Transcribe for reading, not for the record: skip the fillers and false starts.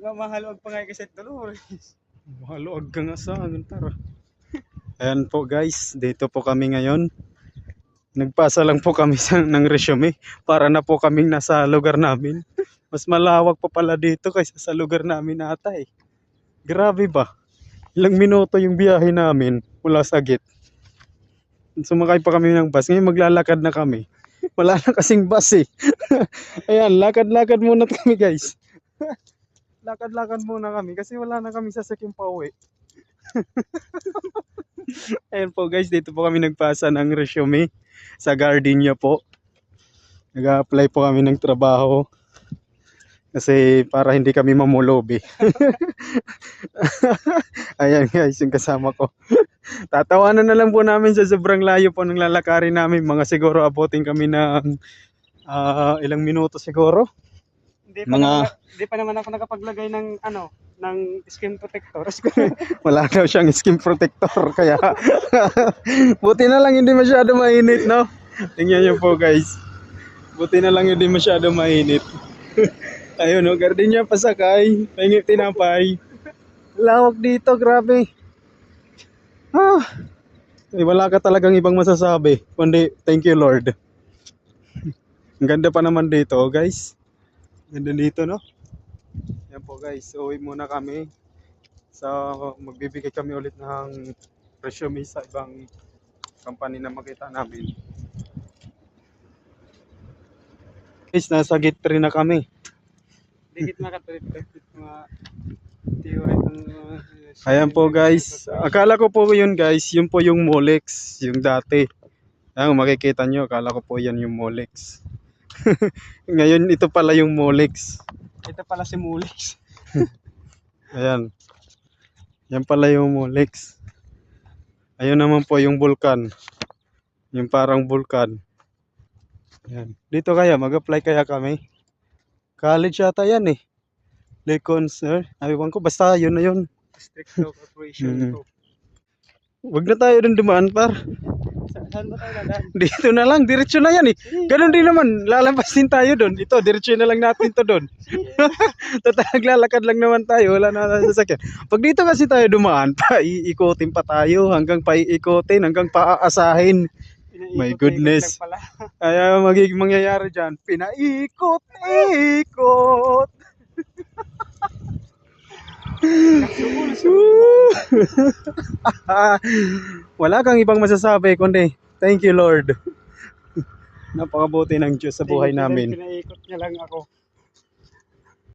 Mahaluag pa nga kasi Dolores. Mahaluag ka nga sa akin, tara. Ayan po guys, dito po kami ngayon. Nagpasa lang po kami ng resume para na po kaming nasa lugar namin. Mas malawak pa pala dito kaysa sa lugar namin ata eh. Grabe ba? Ilang minuto yung biyahe namin mula sa gate. Sumakay pa kami ng bus. Ngayon maglalakad na kami. Wala na kasing bus eh. Ayan, lakad-lakad muna kami guys. Lakad-lakad muna kami kasi wala na kami sasakyang pauwi. Ayan po guys, dito po kami nagpasa ng resume sa Gardenia po. Nag-a-apply po kami ng trabaho kasi para hindi kami mamulobi. Ayan guys, yung kasama ko. Tatawanan na lang po namin sa sobrang layo po ng lalakarin namin. Mga siguro abutin kami ng ilang minuto siguro. Hindi pa naman ako nakapaglagay ng ng skin protector. Wala daw siyang skin protector kaya buti na lang hindi masyado mainit, no? Tingnan niyo po guys. Buti na lang hindi masyado mainit. Ayun, no, Gardenia pasakay, pahingit tinapay. Lawak dito, grabe. Wala ka talagang ibang masasabi kundi thank you Lord. Ang ganda pa naman dito, guys. Ganda dito, no? Yan po guys, uwi muna kami. So, magbibigay kami ulit ng resume sa ibang company na makita namin. Guys, nasa gate 3 na kami. Dikit makatrip mga Ayan po guys, akala ko po yun guys, yun po yung Molex, yung dati. Ayan, makikita nyo, akala ko po yan yung Molex. Ngayon ito pala yung Molex. Ito pala si Molex. Ayan. Yan pala yung Molex. Ayun naman po yung Vulcan. Yung parang Vulcan. Ayan. Dito kaya, mag-apply kaya kami. College yata yan eh. Lecon sir. Aywan ko, basta yun na yun. District Law Corporation. Wag na tayo dun dumaan par. Saan ba tayo dadaan? Dito na lang, diretso na yan eh. Ganun din naman, lalabas din tayo doon. Ito, diretso na lang natin to doon. Naglalakad lang naman tayo, wala na sasakyan. Pag dito kasi tayo dumaan, paiikotin pa tayo, hanggang paiikotin, hanggang paaasahin. My goodness. Kaya magiging mangyayari dyan, pinaikot-ikot. Wala kang ibang masasabi kundi thank you Lord. Napakabuti ng Diyos sa buhay namin. Pinaikot niya lang ako.